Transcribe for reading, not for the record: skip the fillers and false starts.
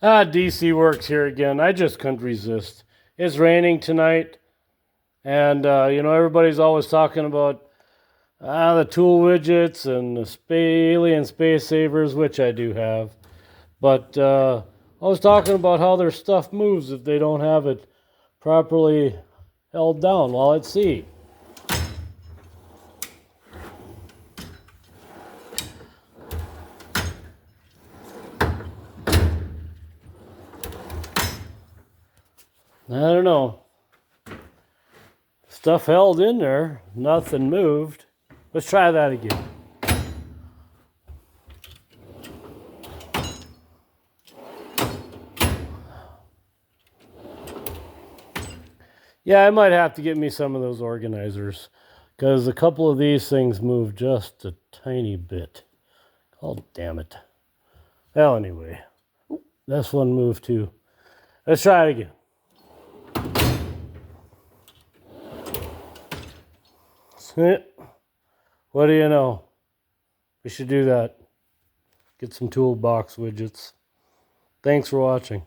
DC Works here again. I just couldn't resist. It's raining tonight, and everybody's always talking about the tool widgets and the alien space savers, which I do have. But I was talking about how their stuff moves if they don't have it properly held down while at sea. I don't know. Stuff held in there, nothing moved. Let's try that again. Yeah, I might have to get me some of those organizers because a couple of these things move just a tiny bit. Oh, damn it. Well, anyway, this one moved too. Let's try it again. What do you know? We should do that. Get some toolbox widgets. Thanks for watching.